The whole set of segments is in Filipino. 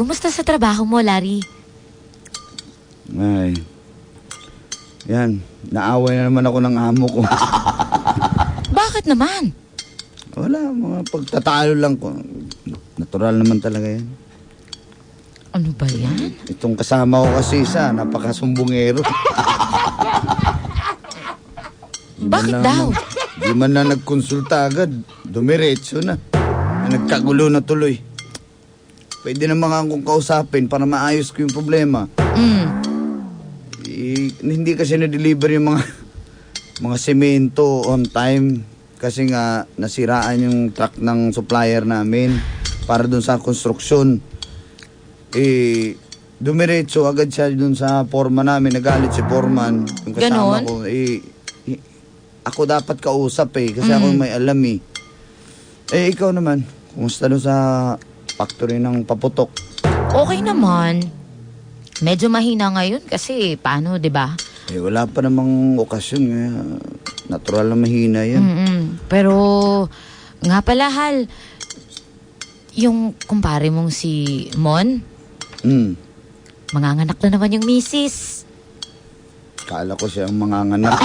Kumusta sa trabaho mo, Larry? Ay, yan. Naaway na naman ako ng amo ko. Bakit naman? Wala, mga pagtatalo lang ko. Natural naman talaga yan. Ano ba yan? Itong kasama ko kasi isa, napakasumbongero. Bakit daw? Di man na nagkonsulta agad. Dumiretso na. Nagkagulo na tuloy. Pwede naman akong kausapin para maayos ko yung problema. Hindi kasi na-deliver yung mga semento on time. Kasi nga nasiraan yung truck ng supplier namin para dun sa konstruksyon. Dumiretso agad siya dun sa foreman namin. Nagalit si foreman. Yung kasama ko. Ako dapat kausap kasi ako may alam ikaw naman, kumusta doon sa factory ng paputok? Okay naman. Medyo mahina ngayon kasi paano, di ba? Wala pa namang okasyon. Natural na mahina yan. Pero, nga pala, Hal, yung kumpare mong si Mon, manganganak na naman yung misis. Kala ko siyang manganganak.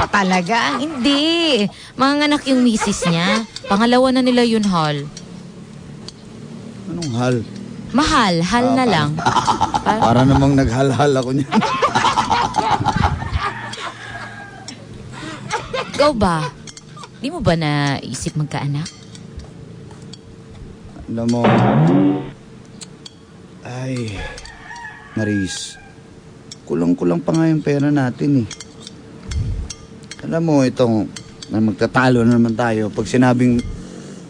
Talaga? Hindi. Manganganak yung misis niya. Pangalawa na nila yun, Hal. Anong hal? Mahal, hal na lang. Para namang naghal-hal ako niya. Ikaw ba? Di mo ba naisip magkaanak? Alam mo, ay, Maris, kulang-kulang pa nga yung pera natin Alam mo, itong magtatalo na naman tayo. Pag sinabing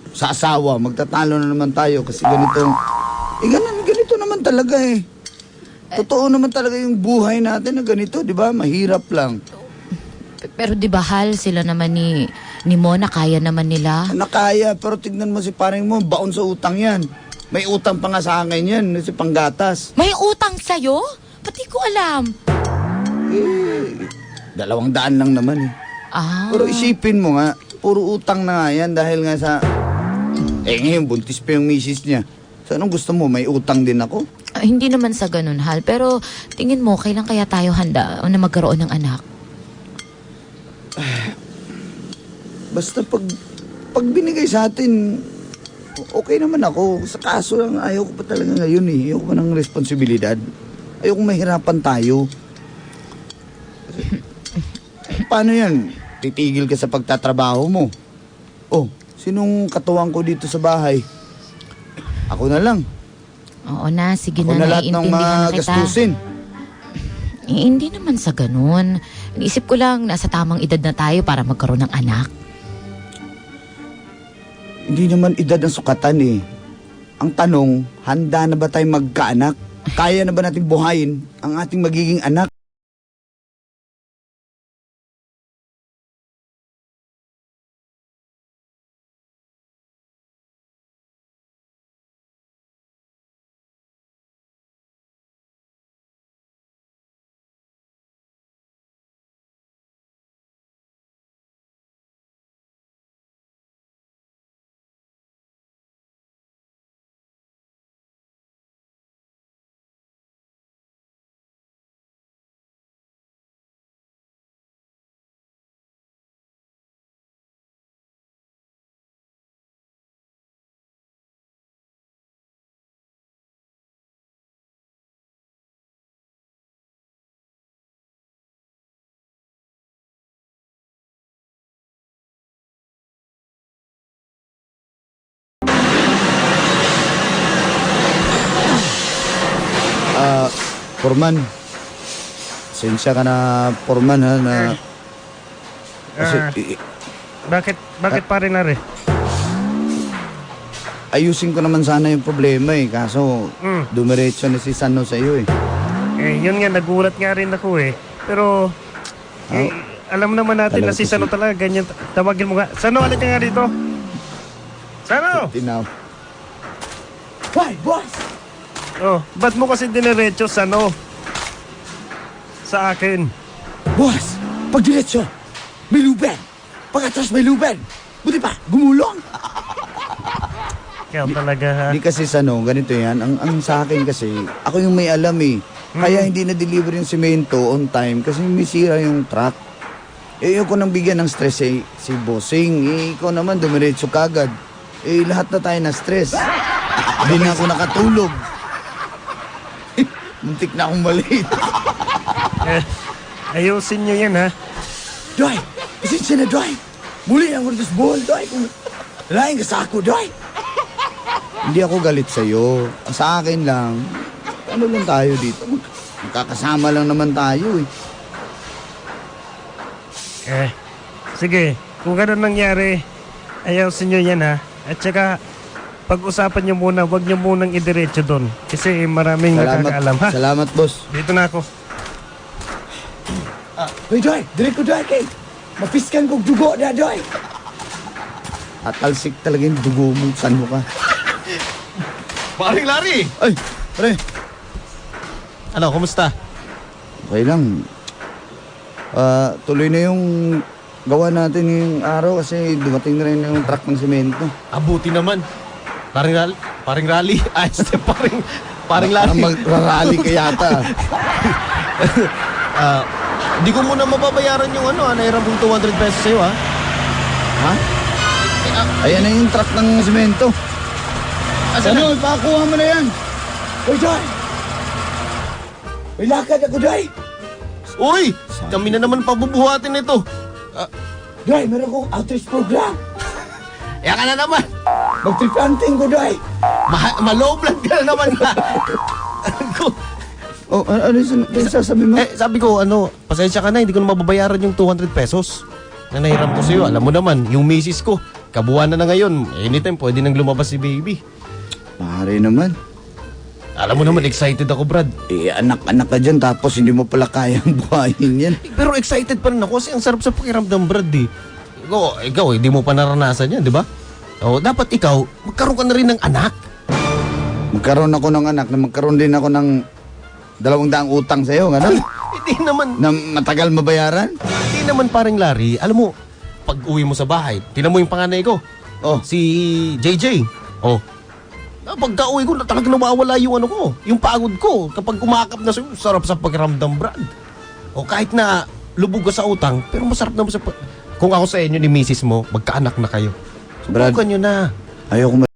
sa asawa, magtatalo na naman tayo kasi ganito naman talaga Totoo naman talaga yung buhay natin na ganito, di ba? Mahirap lang. Pero di ba, Hal, sila naman ni Mona, kaya naman nila? Nakaya, pero tignan mo si parang mo, baon sa utang yan. May utang pa nga sa akin yan, si panggatas. May utang sa'yo? Pati ko alam. 200 lang naman Pero isipin mo nga, puro utang na nga yan dahil nga sa... ngayon, buntis pa yung misis niya. So, anong gusto mo? May utang din ako? Hindi naman sa ganun, Hal. Pero tingin mo, kailan kaya tayo handa na magkaroon ng anak? Basta pag binigay sa atin, okay naman ako. Sa kaso lang, ayaw ko pa talaga ngayon Ayaw ko pa ng responsibilidad. Ayaw ko mahirapan tayo. Paano yan? Titigil ka sa pagtatrabaho mo. Sinong katuwang ko dito sa bahay? Ako na lang. Oo na, sige Ako na lahat ng mga gastusin. Hindi naman sa ganun. Inisip ko lang, nasa tamang edad na tayo para magkaroon ng anak. Hindi naman edad ang sukatan Ang tanong, handa na ba tayo magkaanak? Kaya na ba natin buhayin ang ating magiging anak? Forman. Sensya ka na, Forman na... Bakit pare na rin? Ayusin ko naman sana yung problema kaso dumiretso na si Sano sa iyo yun nga, nagulat nga rin ako Pero, alam naman natin na si Sano talaga ganyan. Tawagin mo nga. Sano, halika nga dito. Sano! Tinaw. Why, boss? Ba't mo kasi diniretso, Sano? Sa akin. Boss, pag diretso, may luben. Pag atras may luben. Buti pa, gumulong. Ikaw talaga ha. Hindi kasi ganito yan. Ang sa akin kasi, ako yung may alam eh. Kaya hindi na-deliver yung semento on time kasi may sira yung truck. Ayoko nang bigyan ng stress si bossing. Ikaw naman, dumiretso kagad. Lahat na tayo na stress. Hindi na ako nakatulog. Muntik na akong maliit. Ayusin nyo yan ha. Doy! Pasensya na, Doy! Muli ang ulit buhol, Doy! Lain ka sa ako, Doy! Hindi ako galit sa'yo. Sa akin lang, ano lang tayo dito? Magkakasama lang naman tayo eh. Sige, kung gano'n nangyari, ayusin nyo yan ha. At saka, pag-usapan nyo muna, huwag nyo munang idiretso doon. Kasi maraming nakakaalam ha. Salamat, boss. Dito na ako. Hoy, Doy! Direct ko, Doy! Kay mapiskan kong dugo na, Doy! At talsik talaga yung dugo mo. Saan mo ka? Paring Larry! Ay! Pare! Ano, kumusta? Okay lang. Tuloy na yung gawa natin ngayong araw kasi dumating na rin yung truck ng semento. Abuti naman. Paring rally. Ay, paring Larry. Magrarally ka yata. Hindi ko muna mababayaran yung nahiram kong 200 pesos sa'yo, ha? Ha? Ayan na yung truck ng semento. Ano? Ipakuha mo na yan. Uy, Joy! May lakad ako, Joy! Uy! Kami na naman pabubuhatin nito. Joy, meron kong outreach program. Yan ka na naman. Mag-trip hunting ko, Joy! Malow blood ka na naman, ha? Oh, ano yung sasabi mo? Sabi ko, pasensya ka na, hindi ko na mababayaran yung 200 pesos na nahiram ko sa'yo. Alam mo naman, yung misis ko, kabuuan na ngayon. Anytime, pwede nang lumabas si baby. Pare naman. Alam mo naman, excited ako, Brad. Anak-anak ka dyan, tapos hindi mo pala kayang buhayin yan. Pero excited pa rin ako kasi ang sarap sa pakiramdam, Brad, eh. Ikaw, hindi mo pa naranasan yan, di ba? O, dapat ikaw, magkaroon ka na rin ng anak. Magkaroon ako ng anak na magkaroon din ako ng 200 utang sa'yo, gano'n? Hindi naman. Na matagal mabayaran? Hindi naman, paring Larry. Alam mo, pag uwi mo sa bahay, tinan mo yung panganay ko. Oh. Si JJ. Oh. Pagka uwi ko, talagang nawawala yung yung pagod ko. Kapag umakap na sa'yo, sarap sa pakiramdam, Brad. O kahit na lubog ka sa utang, pero masarap naman sa... Kung ako sa inyo ni misis mo, magkaanak na kayo. Brad, Subukan nyo na. ayoko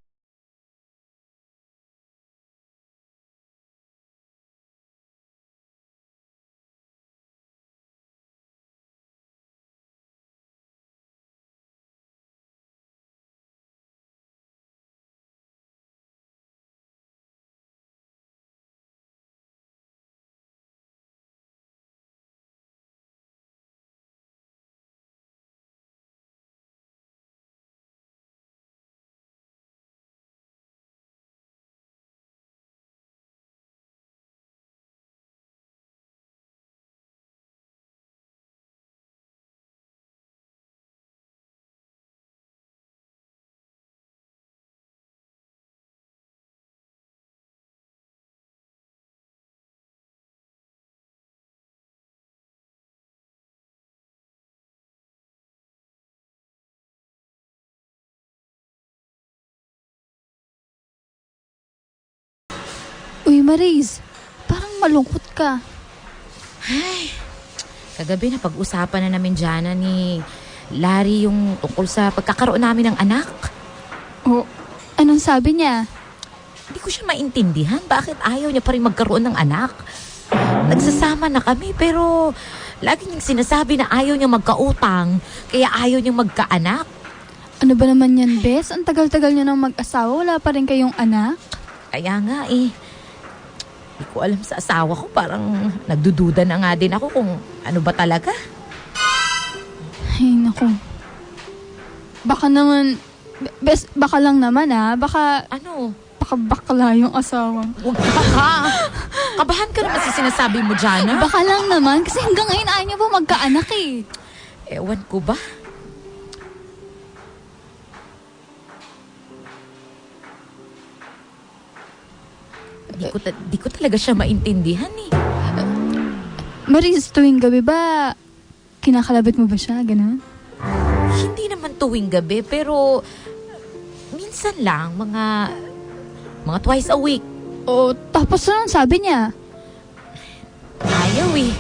Uy, Maris, parang malungkot ka. Kagabi na pag-usapan na namin dyan ni Larry yung tungkol sa pagkakaroon namin ng anak. O, anong sabi niya? Hindi ko siya maintindihan bakit ayaw niya pa rin magkaroon ng anak. Nagsasama na kami pero lagi niyang sinasabi na ayaw niya magkautang kaya ayaw niya magkaanak. Ano ba naman yan, Bes? Ang tagal-tagal niyo nang mag-asawa, wala pa rin kayong anak? Kaya nga hindi ko alam sa asawa ko. Parang nagdududa na nga din ako kung ano ba talaga. Ay, naku. Baka naman, Bes, baka lang naman baka bakla yung asawa. Huwag ka. Kabahan ka naman sa sinasabi mo dyan, ha? Baka lang naman, kasi hanggang ngayon ayaw niya pa magkaanak eh. Ewan ko ba? Di ko talaga siya maintindihan eh. Maris, tuwing gabi ba, kinakalabit mo ba siya, gano'n? Hindi naman tuwing gabi, pero Minsan lang, mga twice a week. O, tapos ano sabi niya? Ayaw eh.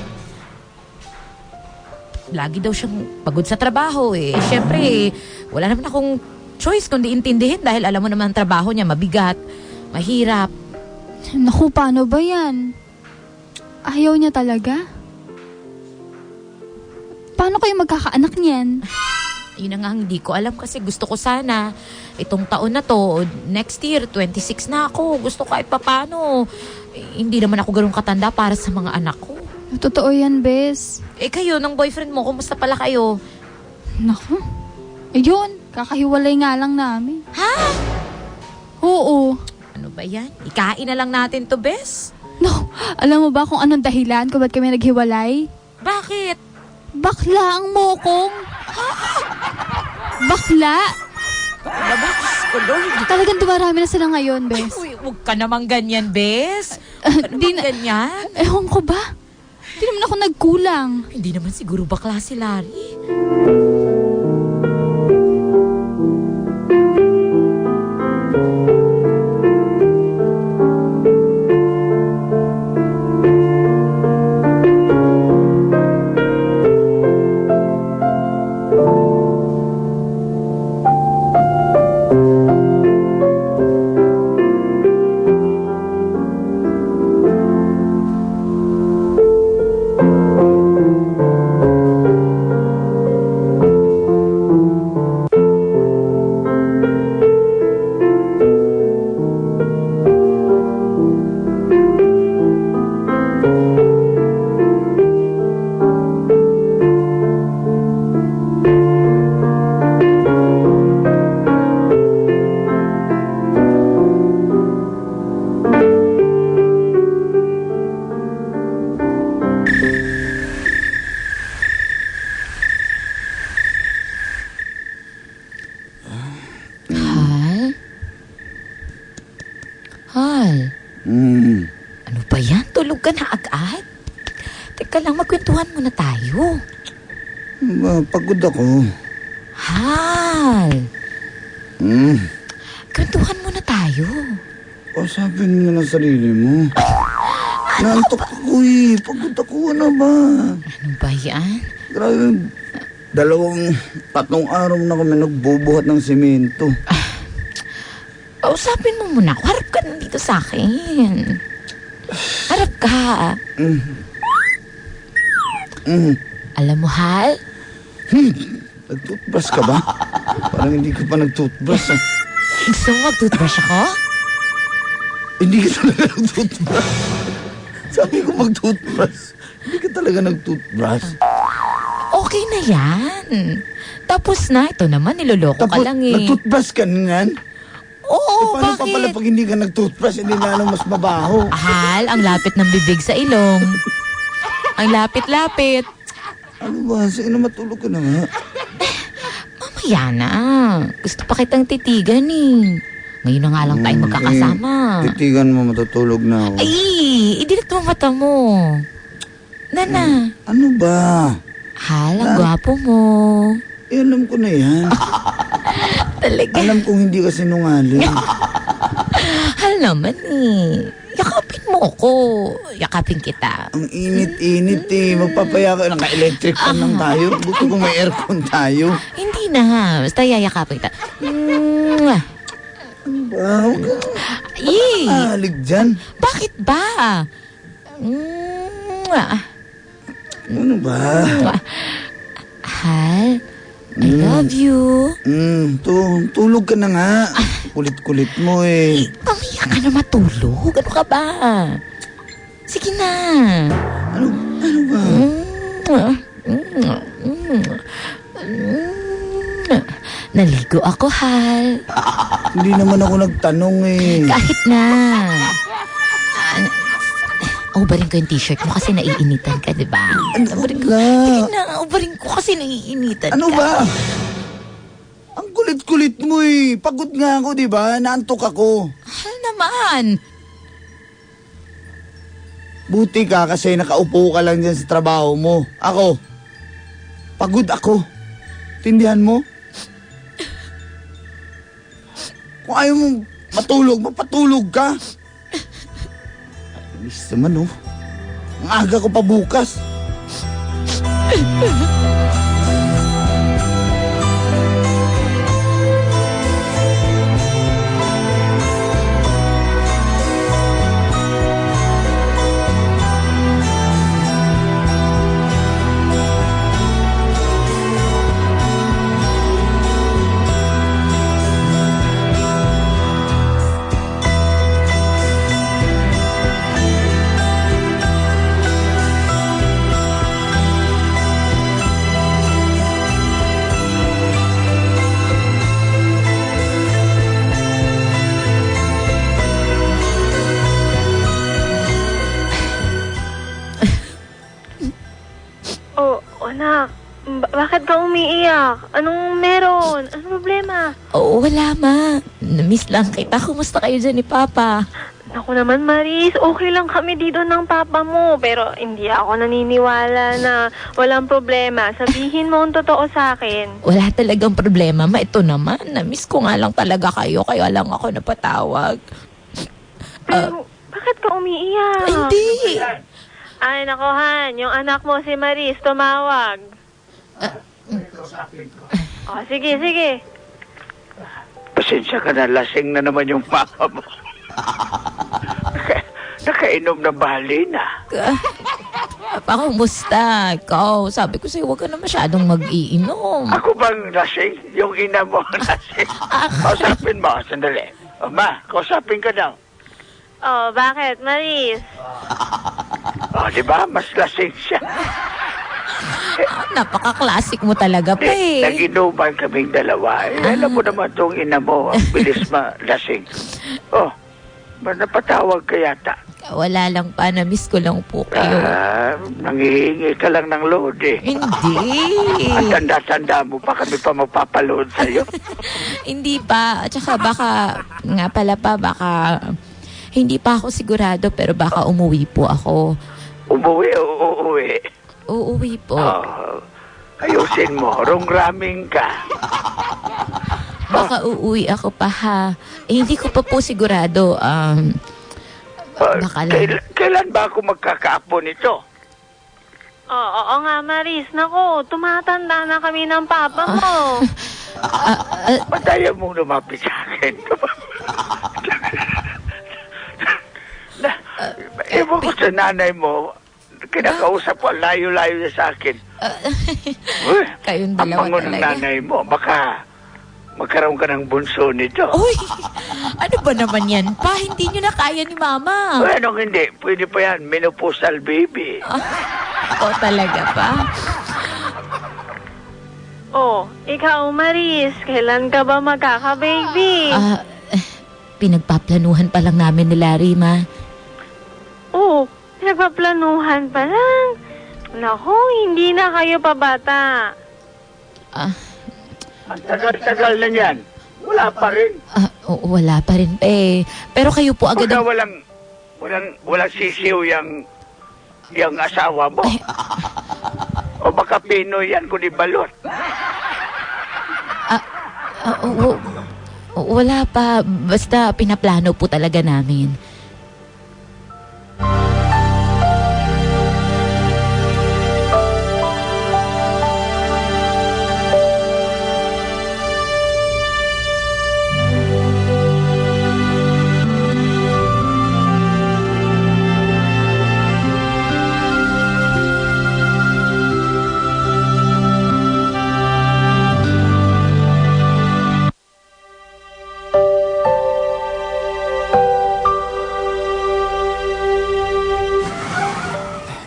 Lagi daw siyang pagod sa trabaho eh. Siyempre, wala naman akong choice kundi intindihin dahil alam mo naman ang trabaho niya mabigat, mahirap. Naku, paano ba yan? Ayaw niya talaga? Paano kayo magkakaanak niyan? Yun na nga hindi ko alam kasi gusto ko sana itong taon na to, next year, 26 na ako. Gusto ko kahit papano. Hindi naman ako ganun katanda para sa mga anak ko. Totoo yan, Bes. Kayo, ng boyfriend mo, kumusta pala kayo? Naku. Ayun, kakahiwalay nga lang namin. Ha? Oo. Ano ba yan? Ikain na lang natin to, Bes. No, alam mo ba kung anong dahilan kung ba't kami naghiwalay? Bakit? Bakla ang mokong. Bakla? Labas ko, Lord. Talagang dumarami na sila ngayon, Bes. Uy, huwag ka namang ganyan, Bes. Huwag ka Di namang ganyan. Ewan ko ba? Hindi naman ako nagkulang. Hindi naman siguro bakla si Larry. Hal, ano ba yan? Tulog ka na agad? Teka lang, magkwentuhan muna tayo. Pagod ako. Hal, kwentuhan muna tayo. Sabihin mo na sarili mo. Nantok ako eh. Pagod ako, ano ba? Ano ba yan? Grabe, 2-3 araw na kami nagbubuhat ng simento. Usapin mo muna ako. Harap ka nandito sa akin. Harap ka. Alam mo, Hal? Nag-toothbrush ka ba? Parang hindi ka pa nag-toothbrush. Gusto mo mag-toothbrush ako? Hindi ka talaga nag-toothbrush. Sabi ko mag-toothbrush. Hindi ka talaga nag-toothbrush. Okay na yan. Tapos na. Ito naman, niloloko ka lang eh. Nag-toothbrush ka na yan? Oo, Paano pa bakit? pala pag hindi ka nag-toothbrush, hindi na lang mas mabaho? Hal, ang lapit ng bibig sa ilong. Ang lapit-lapit. Ano ba? Sige na, matulog ka na nga. Mamaya na. Gusto pa kitang titigan eh. Ngayon na nga lang tayo magkakasama. Titigan mo, matutulog na ako. Ay, idilat mo mata mo. Nana. Ano ba? Hal, ang gwapo mo. Alam ko na yan. Talaga. Alam kong hindi ka sinungaling. Hal naman eh. Yakapin mo ko. Yakapin kita. Ang init-init eh. Magpapaya ka. Naka-electric fan lang tayo. Buti kung may aircon tayo. Hindi na. Basta yayakapin kita. Mwah. Ano ba? Huwag ka Ay, alig dyan. bakit ba? Mwah. Ano ba? Hal, I love you. Tulog ka na nga. Kulit-kulit mo eh. Pamiyak ka na matulog. Ano ka ba? Sige na. Ano ba? Naligo ako, Hal. Hindi naman ako nagtanong eh. Kahit na. Ubarin ko yung t-shirt mo kasi naiinitan ka, di ba? Ubarin ko. Sige na, ubarin ko kasi naiinitan Ano ka. ba? Ang kulit-kulit mo eh. Pagod nga ako, di ba? Naantok ako. Hal naman. Buti ka kasi nakaupo ka lang dyan sa trabaho mo. Ako, pagod ako. Tindihan mo? Kung ayaw mong matulog, mapatulog ka. Alis naman, oh. Ang aga ko pa bukas. Oh, anak. Bakit ka umiiyak? Anong meron? Anong problema? Oo, wala ma. Namiss lang kita. Kumusta kayo dyan ni Papa? Naku naman, Maris. Okay lang kami dito ng papa mo. Pero hindi ako naniniwala na walang problema. Sabihin mo ang totoo sa akin. Wala talagang problema ma. Ito naman. Namiss ko nga lang talaga kayo. Kaya lang ako napatawag. Pero, bakit ka umiiyak? Ay, hindi. Ay, nako, Han. Yung anak mo si Maris tumawag. Oh, sige, sige. Pasensya ka na, lasing na naman yung mama mo. Nakainom na bali na. Papa, kumusta? Ikaw, sabi ko sa'yo, huwag ka na masyadong mag-iinom. Ako bang lasing? Yung ina mo lasing? Kausapin mo, sandali. O, ma, kausapin ka daw. Oh, bakit, Maris? O, di ba? Mas lasing siya. Napaka-classic mo talaga pa eh. Nag-inuman kaming dalawa. Alam mo naman itong ina mo, ang bilis malasing. Oh, napatawag ka yata. Wala lang pa, na-miss ko lang po kayo. Nangihingi ka lang ng load eh. Hindi. Ang tanda-tanda mo pa kami pa magpapaload sa'yo. Hindi pa. At saka baka, nga pala pa, baka, hindi pa ako sigurado, pero baka umuwi po ako. Umuwi o uuwi? Uuwi po. Oh, ayusin mo, rungraming ka. Baka uuwi ako pa ha. Eh, hindi ko pa po sigurado. Baka lang. Kailan ba ako magkakaapo nito? Oo nga, Maris. Naku, tumatanda na kami ng papa mo. Madaya mong lumapit sa akin. Ewan ko sa nanay mo, kinakausap ko, layo-layo niya sa akin. Uy, Kayong ang dalawa bango ng talaga. nanay mo, baka magkaroon ka ng bunso nito. Uy! Ano ba naman yan pa? Hindi nyo na kaya ni Mama. Uy, anong hindi? Pwede pa yan, menopausal baby. O talaga pa? Oh, ikaw, Maris. Kailan ka ba magkaka-baby? Pinagpaplanuhan pa lang namin ni Larry, Ma. Oh, nagpaplanuhan pa lang. Naku, hindi na kayo pabata. Ang tagal-tagal na yan. Wala pa rin. Wala pa rin pa eh. Pero kayo po agad Baka ang... walang sisiw yung asawa mo. O baka Pinoy yan, kundi balot. Wala pa. Basta pinaplano po talaga namin.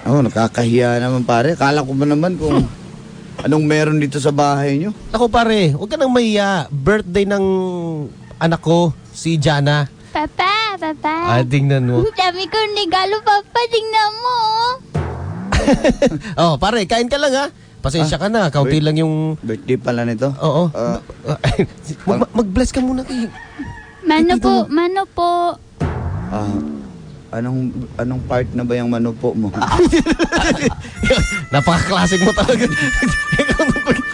Oh, nakakahiya naman pare. Kala ko ba naman kung anong meron dito sa bahay nyo? Ako pare, huwag ka nang mahiya. Birthday ng anak ko, si Jana. Papa, Papa. Tingnan mo. Dami ko regalo, Papa. Tingnan mo. Oh, pare, kain ka lang ha. Pasensya ka na, kaunti lang yung... Birthday pala nito. Oo. Ah. Mag-bless ka muna kay... Mano po, mano po. Anong part na ba yung manupo mo? Napaka-classic mo talaga.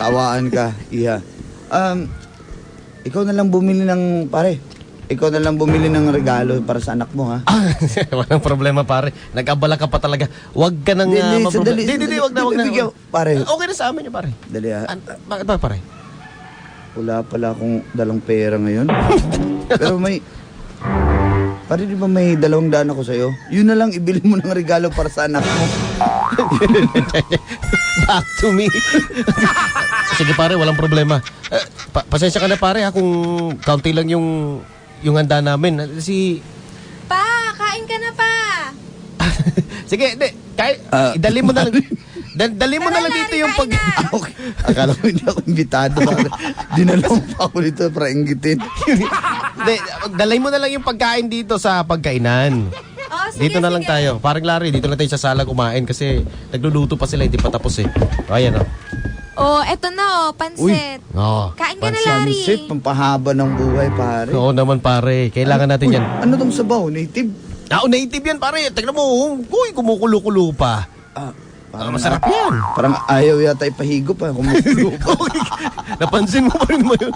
Kawaan ka, iha. Ikaw na lang bumili ng pare. ikaw na lang bumili ng regalo para sa anak mo, ha? Walang problema, pare. Nag-abala ka pa talaga. Huwag ka nang Sandali, Hindi, wag na. Bigyan, pare. Okay na sa amin yun, pare. Dali, ha? Bakit ba, pare? Wala pala akong dalang pera ngayon. Pero pare, di ba may 200 ako sa'yo? Yun na lang, ibili mo ng regalo para sa anak mo. Back to me. Sige, pare, walang problema. Pasensya ka na, pare, ha, kung kaunti lang yung handa namin. Pa, kain ka na pa. Sige, dali mo na lang. Dali mo na lang dito yung pag... Okay. Akala ko hindi ako imbitado. Dinala mo pa ako dito para inggitin. Dalay mo na lang yung pagkain dito sa pagkainan. Oh, sige, Dito na lang sige. tayo. Parang Larry, dito na tayo sa sala kumain kasi nagluluto pa sila, hindi pa tapos eh. O, ayan o. Oh, eto na pansit. Oh. Kain ka na, Larry. Pansit, pampahaba ng buhay, pare. Oo naman, pare. Kailangan natin yan. Ano tong sabaw? Native? Native yan, pare. Tignan mo. Uy, kumukulo-kulo pa. Masarap yan. Parang ayaw yata ipahigop, ha? Kumukulo pa. Napansin mo pa rin mo yun.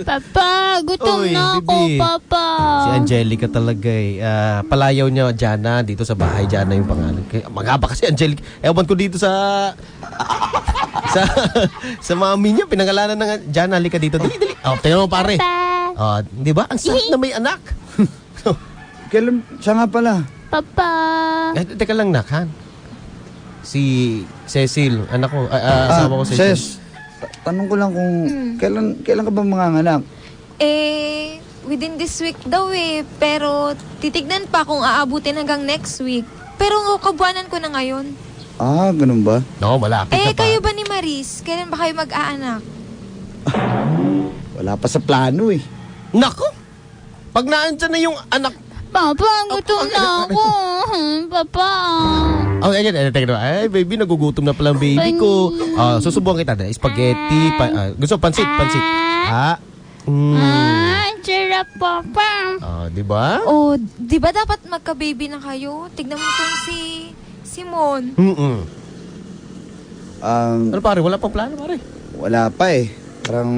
Papa, gutom Uy, na ako, baby. Papa. Si Angelica talaga eh. Palayaw niya, Jana, dito sa bahay. Jana yung pangalan. Magaba kasi Angelica. Ewan ko dito sa mami niya. Pinangalanan ng Jana. Halika dito. Dali. Oh, tingnan mo, pare. Papa. Di ba? Ang sarap na may anak. Kailan, siya nga pala. Papa. Teka lang, nak, ha? Si Cecil, anak ko, asawa ko Cecil. Ses, tanong ko lang kung kailan ka ba manganganak? Within this week daw eh. Pero titignan pa kung aabutin hanggang next week. Pero kabuanan ko na ngayon. Ah, ganun ba? No, malapit na pa. Kayo ba ni Maris? Kailan ba kayo mag-aanak? Wala pa sa plano eh. Nako! Pag naandyan na yung anak... Papa, gutom na ako. Papa. Oh, ayan, teka naman. Ay, baby, nagugutom na pala ang baby ko. Susubukan kita. Spaghetti. Gusto, pansit. Sarap, Papa. Di ba? Oh, di ba dapat magka-baby na kayo? Tignan mo tong si Simon. Ano pare, wala pang plano pare? Wala pa eh. Parang,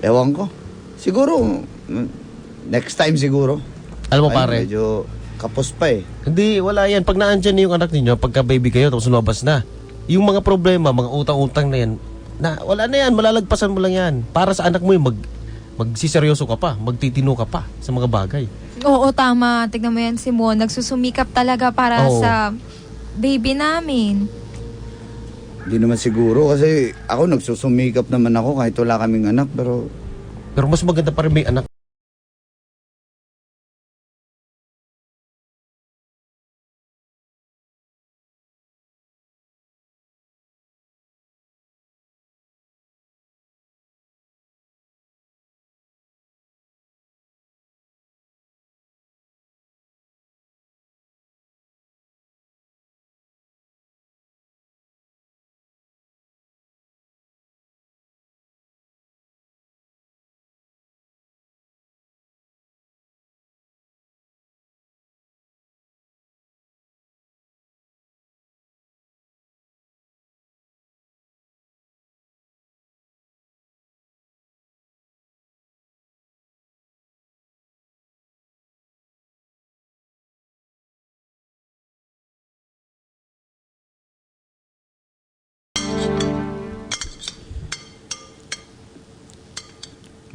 ewan ko. Siguro, next time siguro. Alam mo Ay, pare, medyo kapos pa eh. hindi, wala yan. Pag naandyan na yung anak ninyo, pagka baby kayo, tapos lumabas na. Yung mga problema, mga utang-utang na yan, wala na yan, malalagpasan mo lang yan. Para sa anak mo yung magsiseryoso ka pa, magtitino ka pa sa mga bagay. Oo, tama. Tignan mo yan, Simon. Nagsusumikap talaga para Oo. sa baby namin. Hindi naman siguro kasi ako nagsusumikap naman ako kahit wala kaming anak pero Pero mas maganda pa rin may anak.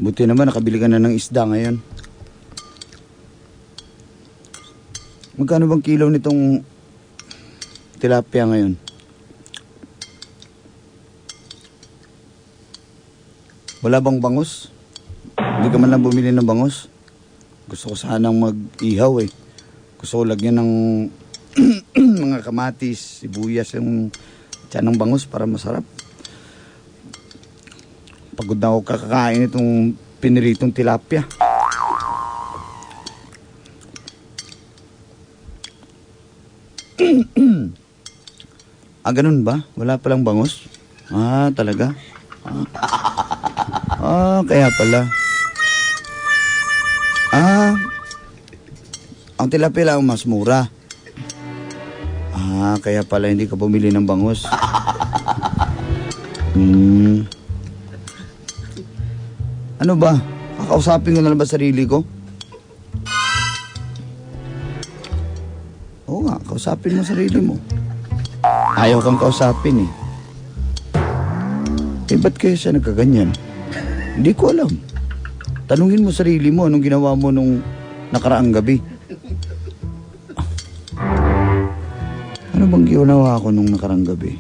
buti naman nakabili ka na ng isda ngayon. Magkano bang kilo nitong tilapia ngayon? Wala bang bangus? Hindi ka man lang bumili ng bangus? Gusto ko sanang mag-ihaw eh. Gusto ko lagyan ng mga kamatis, sibuyas, yung tiyan ng bangus para masarap. Pagod na ako kakakain itong piniritong tilapia. Ganun ba? Wala palang bangus? Talaga? Kaya pala. Ang tilapia lang mas mura. Kaya pala hindi ka bumili ng bangus. Ano ba? Kakausapin ko na lang ba sarili ko? Oo nga, kausapin mo sarili mo. Ayaw kang kausapin eh. Eh, ba't kaya siya nagkaganyan? Hindi ko alam. Tanungin mo sarili mo anong ginawa mo nung nakaraang gabi. Ano bang ginawa ko nung nakaraang gabi?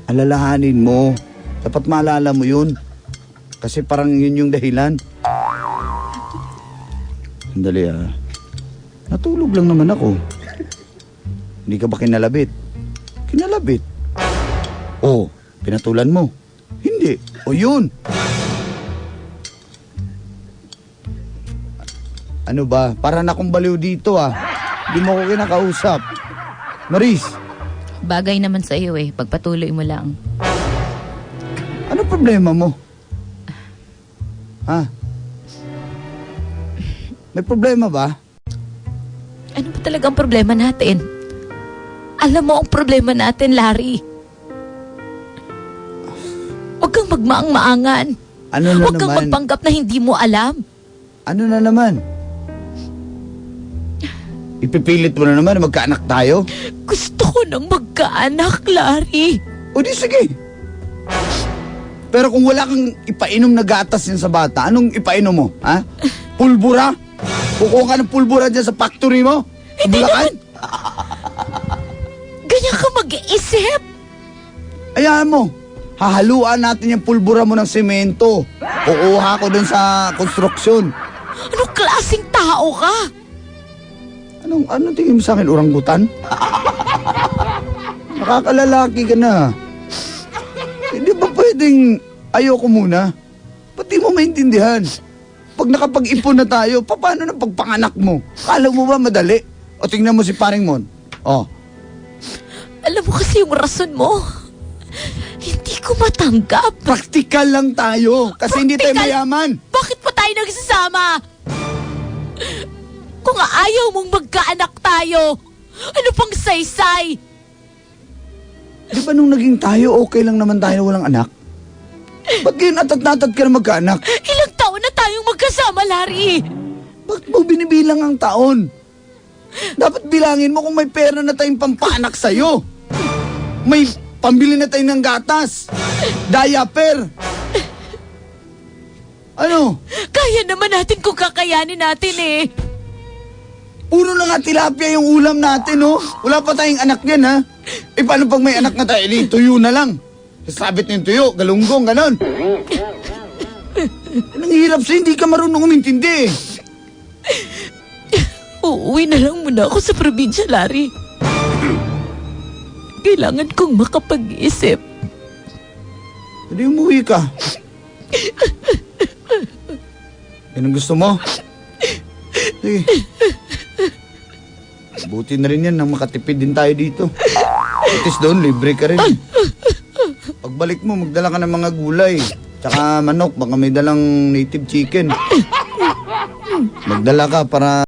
Alalahanin mo. Dapat maalala mo yun. Kasi parang yun yung dahilan. Sandali ah. Natulog lang naman ako. Hindi ka ba kinalabit? Kinalabit. Oh, pinatulan mo. Hindi. O yun. Ano ba? Para na akong baliw dito ah. Hindi mo ko kinakausap. Maris, Bagay naman sa iyo eh. Pagpatuloy mo lang. ano problema mo? Ha? May problema ba? Ano ba talagang problema natin? Alam mo ang problema natin, Larry. Huwag kang magmaang-maangan. Ano na Huwag kang naman? magpanggap na hindi mo alam. Ano na naman? Ipipilit mo na naman na magkaanak tayo? Gusto ko nang magkaanak, Larry. O di sige. Pero kung wala kang ipainom na gatas yan sa bata, anong ipainom mo? Ha? Pulbura? Kukuha ka ng pulbura dyan sa factory mo? Sa Hindi Bulacan? Ganyan ka mag-iisip. Ayan mo. Hahaluan natin yung pulbura mo ng semento. Kukuha ko dun sa konstruksyon. Anong klaseng tao ka? Anong tingin mo sa akin, oranggutan? Nakakalalaki ka na. Hindi ba pwedeng ayoko muna? Ba't di mo maintindihan? Pag nakapag-ipon na tayo, paano na pagpanganak mo? Kala mo ba madali? O tingnan mo si Paring Mon. Oh, Alam mo kasi yung rason mo. Hindi ko matanggap. praktikal lang tayo. Kasi hindi tayo Praktikal? mayaman. Bakit pa tayo nagsasama? Kung ayaw mong magkaanak tayo, ano pang saysay? Di ba nung naging tayo, okay lang naman tayo walang anak? Ba't ngayon atat-natat ka na magkaanak? Ilang taon na tayong magkasama, Larry? Bakit mo binibilang ang taon? Dapat bilangin mo kung may pera na tayong pampanak sa'yo. May pambili na tayo ng gatas. Diaper. Ano? Kaya naman natin kung kakayanin natin eh. Puro na nga tilapia yung ulam natin, oh. Wala pa tayong anak yan, ha? Eh, paano pag may anak na tayo? Eh, tuyo na lang. Sasabit ng tuyo, galunggong, ganon. Nanghihirap sa'yo, hindi ka marunong umintindi, eh. Uuwi na lang muna ako sa probinsya, Larry. Kailangan kong makapag-isip. Hindi umuwi ka. Yan ang gusto mo? Sige. Buti na rin yan nang makatipid din tayo dito. At least doon, libre ka rin. Pagbalik mo, magdala ka ng mga gulay. Tsaka manok, baka may dalang native chicken. Magdala ka para...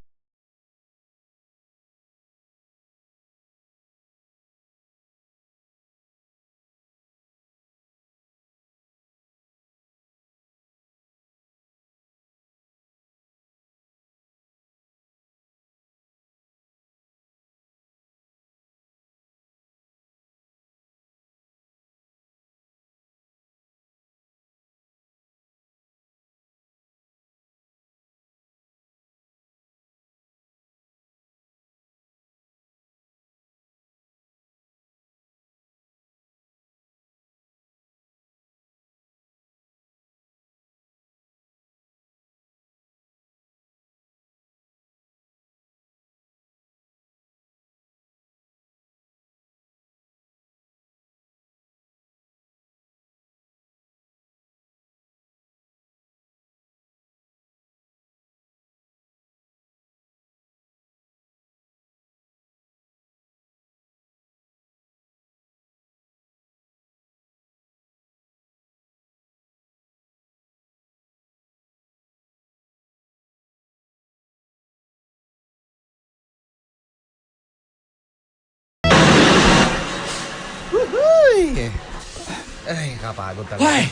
Ay, kapagod talaga. Why?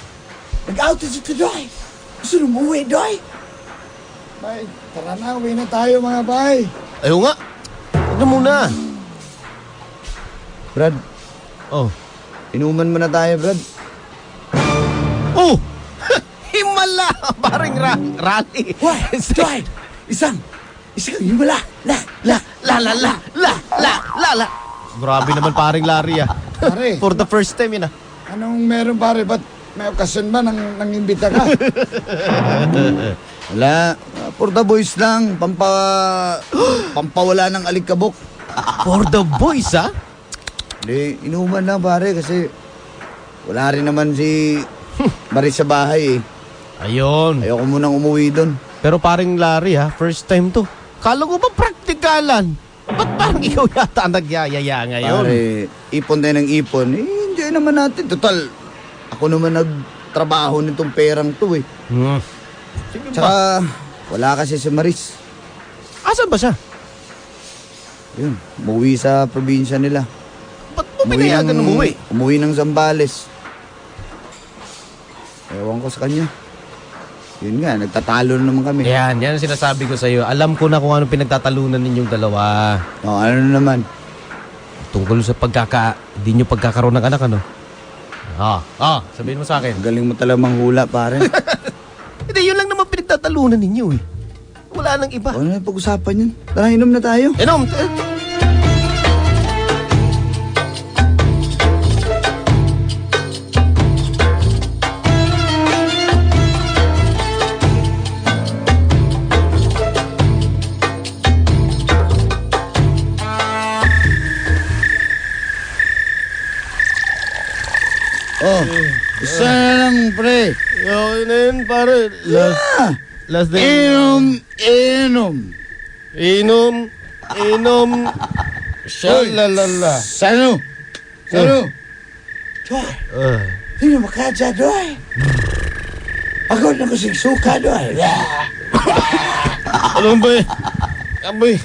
Nag-out is to drive. Gusto na umuwi, Doy? Bay, tara na, uwi na tayo mga bay. Ayaw nga. Ano muna? Brad, Oh. inuman mo na tayo, Brad. Oh! Himala! Paring rally. Why? Doy! Isang himala. La. Grabe naman paring Larry ah. Pare, For the first time yun ah. anong meron pare? Ba't may okasyon ba nang imbita ka? Wala. For the boys lang. Pampawala ng alikabok. For the boys ah. Hindi, inuman lang pare kasi wala rin naman si Maris sa bahay eh. Ayun. Ayoko munang umuwi doon. Pero paring Larry ha, first time to. Kala ko ba praktikalan? Ba't parang ikaw yata ang nagyayaya ngayon? Pare, ipon tayo ng ipon. Eh, enjoy naman natin. Total, ako naman nagtrabaho nitong perang to eh. Sige ba? Tsaka, wala kasi si Maris. Asan ba siya? Yun, umuwi sa probinsya nila. Ba't mo pinayagan umuwi? Umuwi ng Zambales. Ewan ko sa kanya. Yun nga, nagtatalo na naman kami. Yan ang sinasabi ko sa'yo. Alam ko na kung anong pinagtatalunan ninyong dalawa. Ano naman? Tungkol sa di nyo pagkakaroon ng anak, ano? Sabihin mo sa akin. Ang galing mo talaga manghula, pare. Hindi, yun lang naman pinagtatalunan ninyo eh. Wala nang iba. Ano na pag-usapan yun? Tara, inom na tayo. Enom! Oh, isa na lang, pre. Okay na yun, pare. Last day. Inom. Inom. Shalalala. Sano? Doy, hindi mo makadya, Doy. Pagod na ko suka, Doy. Ano ba eh? Amoy.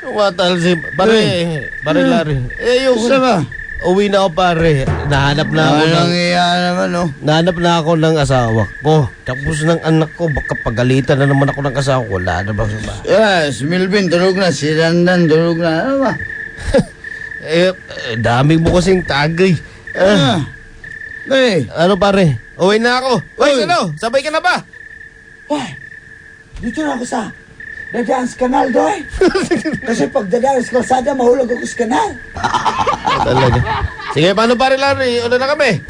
Tumatal si... Pare Larry. Ayoko Gusto ba? Uwi na ako, pare. Nahanap na ako Anong iya naman, oh? Nahanap na ako ng asawa ko. Tapos ng anak ko, baka pagalitan na naman ako ng asawa ko. Wala na ba? Yes, Milvin, tulog na. Si Randan, tulog na. Ano ba? Dami mo kasing tagay. Ano, pare? Uwi na ako. Uy, ano? Sabay ka na ba? Why? Dito na ako sa Dadaan sa kanal, Doy. Kasi pag dadaan sa kalsada, mahulog ako sa kanal. Talaga. Sige, paano pare Larry? Una na kami.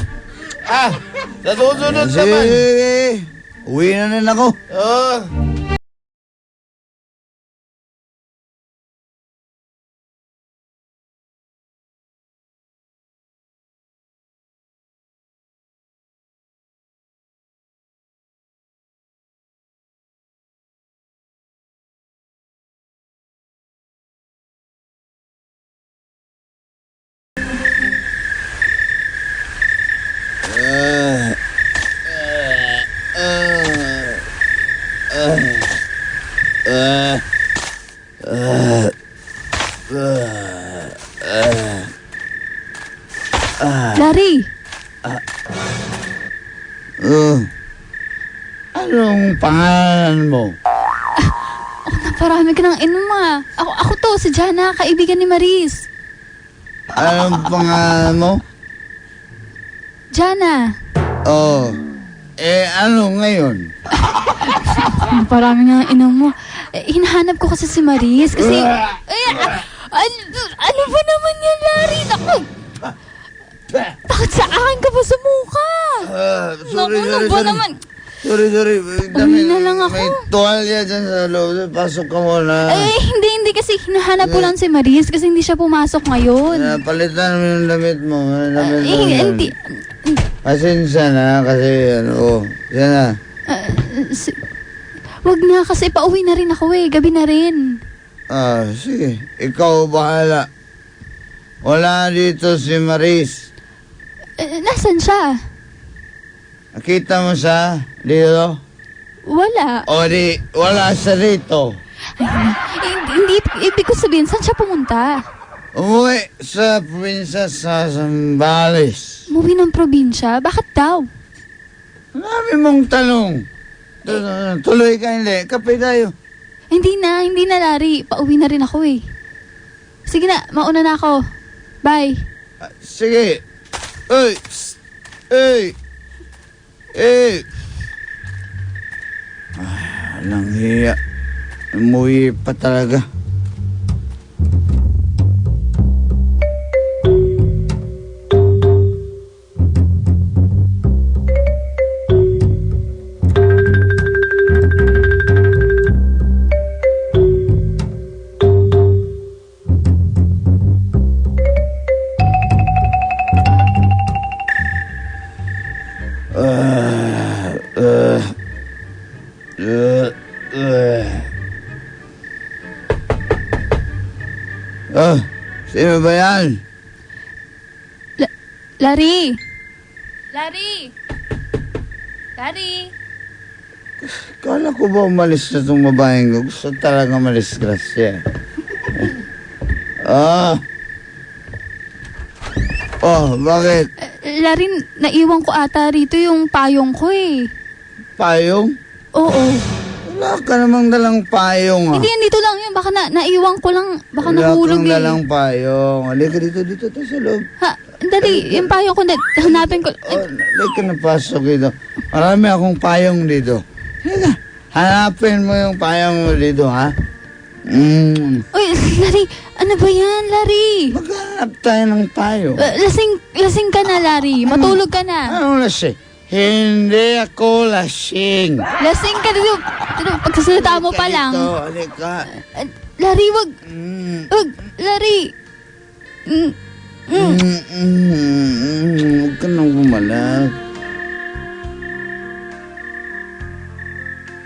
Sa susunod naman. Sige, uwi na rin ako. Larry! Anong pangalan mo? Naparami ka ng inom ah. Ako to, si Jana, kaibigan ni Maris. Anong pangalan mo? Jana. Oh, ano ngayon? Naparami nga ng inom mo. Hinahanap ko kasi si Maris kasi... ano ba naman yan, Larry? Naku! Takot sa akin ka ba sa mukha? Sorry. Naman? Sorry. Uwi na lang ako. May tuwalya dyan sa loob. Pasok ka muna. Hindi kasi hinahanap ko lang si Maris kasi hindi siya pumasok ngayon. Palitan mo yung damit mo. Hindi. Pasensya na kasi yan na. Wag na kasi pauwi na rin ako gabi na rin. Sige. Ikaw bahala. Wala dito si Maris. Nasaan siya? Nakita mo siya dito? Wala. Wala siya dito. Hindi, ibig ko sabihin, saan siya pumunta? Umuwi sa probinsya sa Zambales. Umuwi ng probinsya? Bakit daw? Marami mong tanong. Tuloy ka hindi. Kape tayo. Hindi na, Larry. Pauwi na rin ako eh. Sige na, mauna na ako. Bye. Sige. Uy. Psst. Uy. Walang hiya. Umuwi pa talaga. Sino ba yan? Larry! Kala ko ba umalis na itong babaeng ko? Gusto talaga umalis, Gracia. Bakit? Larry, naiwan ko ata rito yung payong ko eh. Payong? Oo. Wala ka namang dalang payong, Hindi, dito lang yun. Baka naiwan ko lang. Baka nahulog Wala kang eh. dalang payong. Halika dito tayo sa loob. Ha, dali, yung payong ko, hanapin ko. Halika na pasok dito. Marami akong payong dito. Halika, hanapin mo yung payong mo dito, ha? Uy, Larry, ano ba yan, Larry? Maghanap tayo ng payo. Lasing ka na, Larry. Matulog ka na. Anong lasing? Hindi ako lasing. Lasing ka na. Pagsasalita mo pa lang. Halika. Larry, wag. Larry. Huwag ka nang bumalag.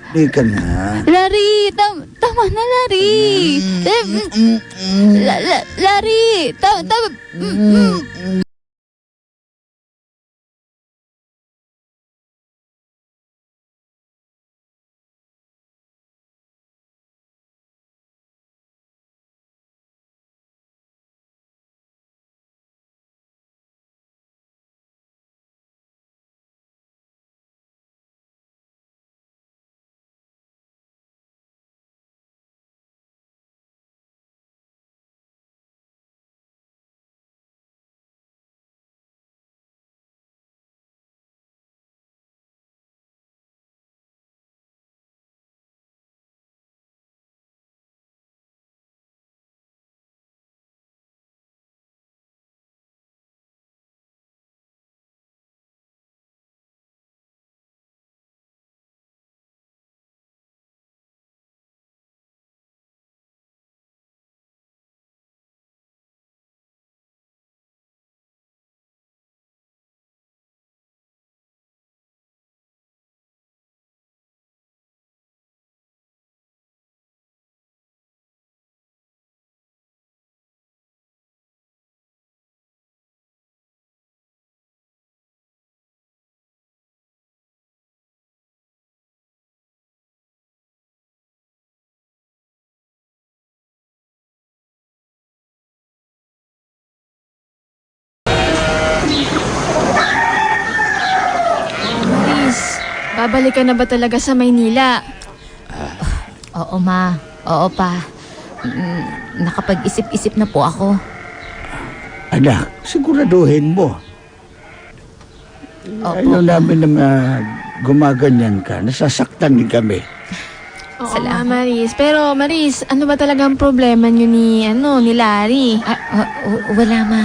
Halika na. Larry, tama na, Larry. Larry, tama. Babalik ka na ba talaga sa Maynila? Oo, ma. Oo, pa. Nakapag-isip-isip na po ako. Anak, siguraduhin mo. Opo. Ayaw namin na gumaganyan ka. Nasasaktan din kami. Oo, Salamat. Maris. Pero, Maris, ano ba talagang problema nyo ni Larry? Wala, ma.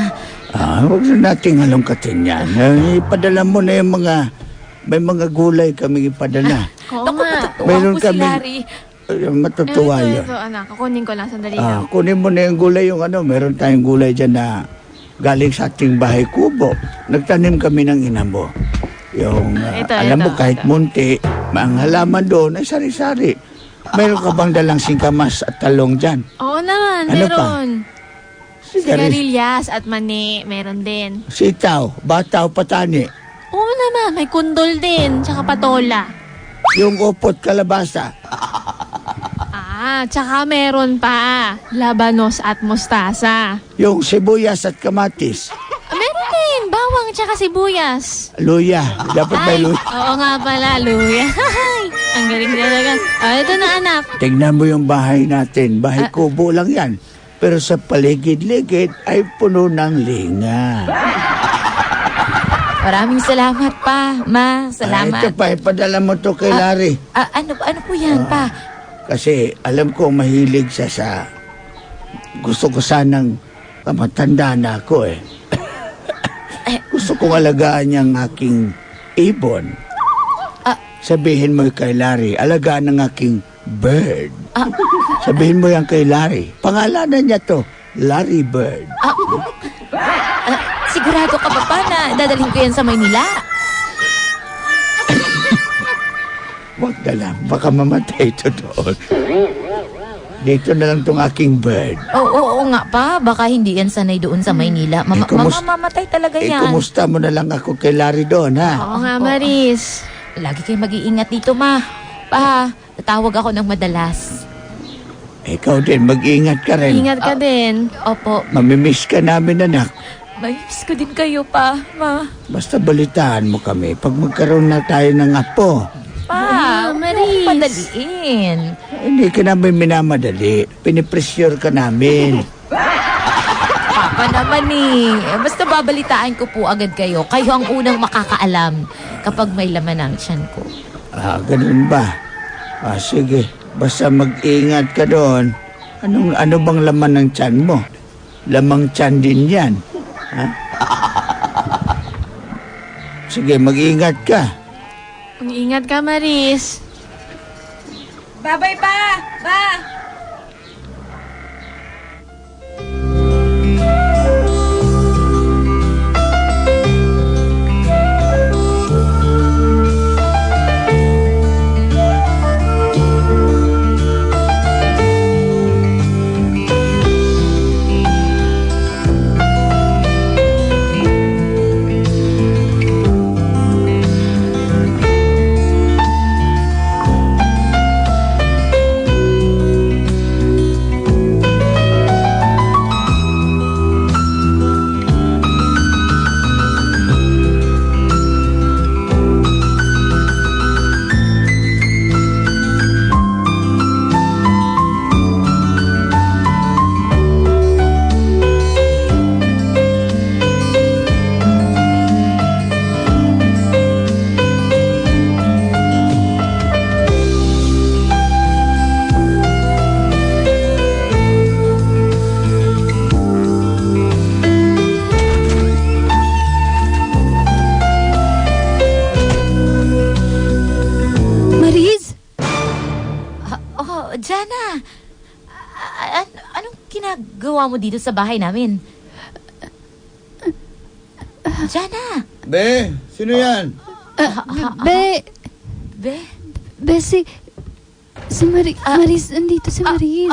Huwag na nating halongkatin yan. Ipadala mo na yung may mga gulay kami ipadala. Oo Naku, nga. matutuwa Mayroon po si kami- Larry. Matutuwa yun. Ito, anak. Kukunin ko lang. Sandali lang. Kunin mo na yung gulay yung meron tayong gulay dyan na galing sa ating bahay kubo. Nagtanim kami ng ina mo. Yung, alam mo, kahit munti, ang halaman doon ay sari-sari. Meron ka bang dalang singkamas at talong dyan? Oo naman. Ano pa? Meron. Sigarilyas at mani. Meron din. Sitaw, bataw, patani. Oo naman. May kundol din. Tsaka patola. Yung upot kalabasa. Tsaka meron pa. Labanos at mustasa. Yung sibuyas at kamatis. Meron din. Bawang tsaka sibuyas. Luya. Dapat may luya. Oo nga pala, luya. Ang galing talaga. Ito na anak. Tingnan mo yung bahay natin. Bahay kubo lang yan. Pero sa paligid-ligid ay puno ng linga. Maraming salamat pa, Ma. Salamat. Ito pa, ipadala mo to kay Larry. Ano po yan, pa? Kasi alam ko mahilig siya sa... Gusto ko sanang matanda na ako eh. Gusto kong alagaan niyang aking ibon. Sabihin mo kay Larry, alagaan ng aking bird. Sabihin mo yan kay Larry. Pangalanan niya to, Larry Bird. Sigurado ka ba pa na dadalhin ko yan sa Maynila? Wag na lang, baka mamatay ito doon. Dito na lang tong aking bird. Oo nga pa. Baka hindi yan sanay doon sa Maynila. Mamatay talaga yan. Kumusta mo na lang ako kay Larry doon, ha? Oo nga, Maris. Lagi kayo mag-iingat dito, Ma. Pa, tatawag ako ng madalas. Ikaw din, mag-ingat ka rin. Ingat ka din. Opo. Mamimiss ka namin, anak. May-miss ko din kayo, Pa, Ma. Basta balitaan mo kami pag magkaroon na tayo ng apo. Pa, Maris. padaliin. Hindi ka namin minamadali. Pinipressure ka namin. Papa naman Basta babalitaan ko po agad kayo. Kayo ang unang makakaalam kapag may laman ang tiyan ko. Ganun ba? Sige. Basta mag-ingat ka doon. Ano bang laman ng tiyan mo? Lamang tiyan din yan. Ha? Sige, mag-ingat ka. Ingat ka, Maris. Babay, Pa! Pa! Jana, anong ginagawa mo dito sa bahay namin? Jana! Be, sino yan? Si Maris, nandito si Maris.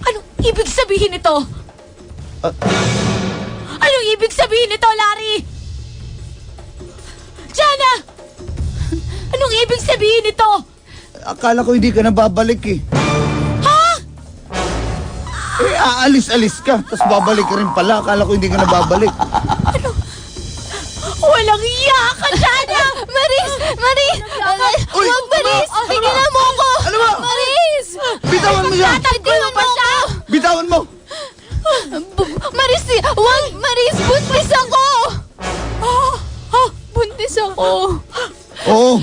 Anong ibig sabihin nito? Anong ibig sabihin nito, Larry? Jana! Anong ibig sabihin nito? Akala ko hindi ka na babalik eh. Ha? Aalis-alis ka, tapos babalik ka rin pala. Akala ko hindi ka na babalik. Walang iya ka, Jana! Maris! Uy! Huwag, Maris! Pigilan mo ako! Ano ba? Maris! Bitawan mo siya! Tatagulong pa siya! Bitawan mo! Maris! Huwag! Maris! Buntis ako! Buntis ako! Oo.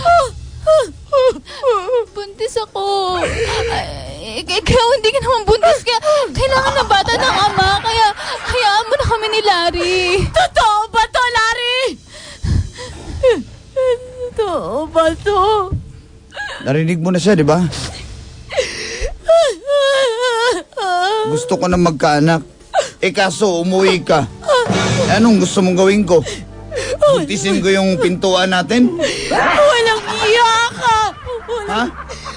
Buntis ako. Ikaw hindi ka naman buntis. Kaya kailangan na bata ng ama. Kaya hayaan mo na kami ni Larry. Totoo ba to, Larry? Totoo ba to? Narinig mo na siya, di ba? Gusto ko na magkaanak. Kaso umuwi ka. Anong gusto mong gawin ko? Buntisin ko yung pintuan natin? Walang iya ka! Ha?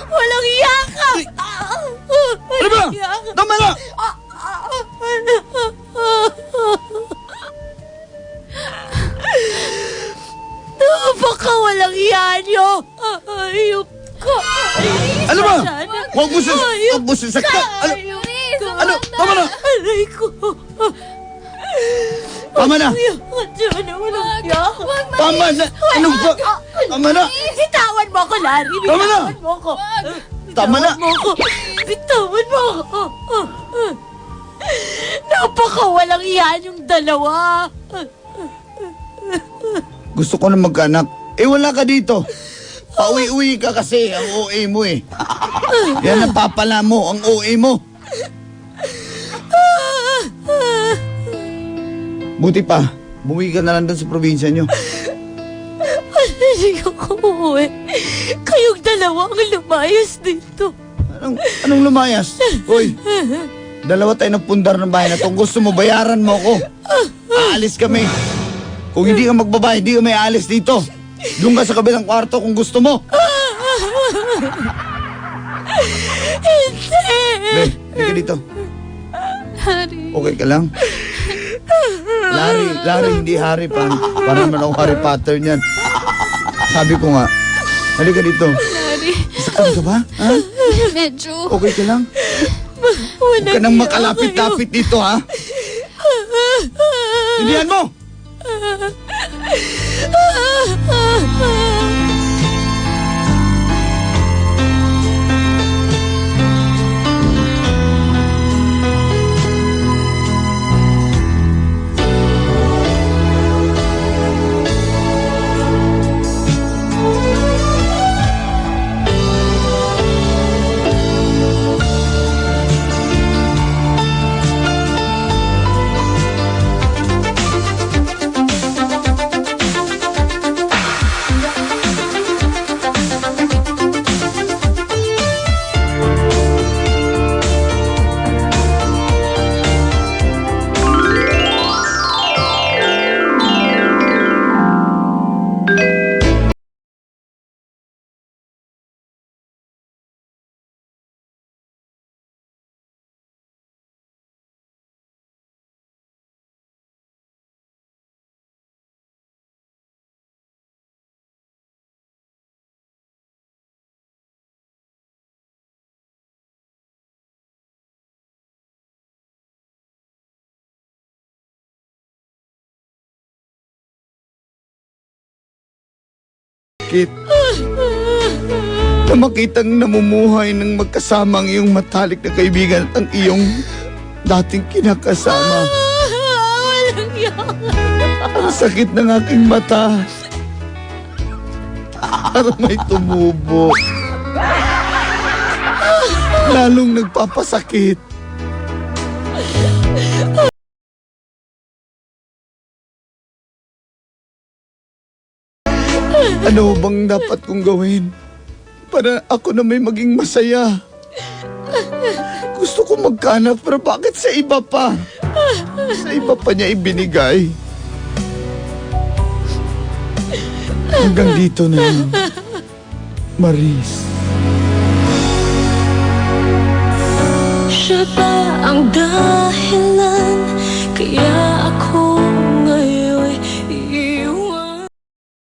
Walang iya ka! Ano ba? Tama na! Baka walang iya nyo! Ayok ka! Ano ba? Huwag mo sasaktan! Ano? Tama na! Aray ko! Tama na! Diyan na, walang yak. Tama na! Anong ba? Tama na! Bitawan mo ako, Larry. Tama na! Bitawan mo ako. Tama na! Bitawan mo ako. Bitawan mo ako. Napakawalang iyan yung dalawa. Gusto ko na magkaanak. Eh, wala ka dito. Pauwi-uwi ka kasi ang OA mo eh. Yan napapala mo, ang OA mo. Buti pa, bumuwi ka na lang doon sa probinsya nyo. Hindi ako uuwi. Kayong dalawa ang lumayas dito. Anong lumayas? Hoy, dalawa tayo ng pundar ng bahay na to. Kung gusto mo, bayaran mo ako. Aalis kami. Kung hindi ka magbabayad, hindi ka may aalis dito. Doon ka sa kabilang kwarto kung gusto mo. Hindi. Be, ka dito. Larry. Okay ka lang? Larry, hindi Harry. Parang naman ako Harry Potter niyan. Sabi ko nga, halika dito. Larry. Sakit ka ba? Ha? Medyo. Okay ka lang? Huwag ka nang makalapit-tapit dito, ha? Hindihan mo! Kit, na makitang namumuhay ng magkasama ang iyong matalik na kaibigan at ang iyong dating kinakasama. Walang yak. Ang sakit ng aking mata. Parang may tumubo. Lalong nagpapasakit. Ano bang dapat kong gawin para ako na may maging masaya? Gusto ko magkaanak pero bakit sa iba pa? Sa iba pa niya ibinigay. Hanggang dito na lang. Maris. Siya ba ang dahilan kaya ako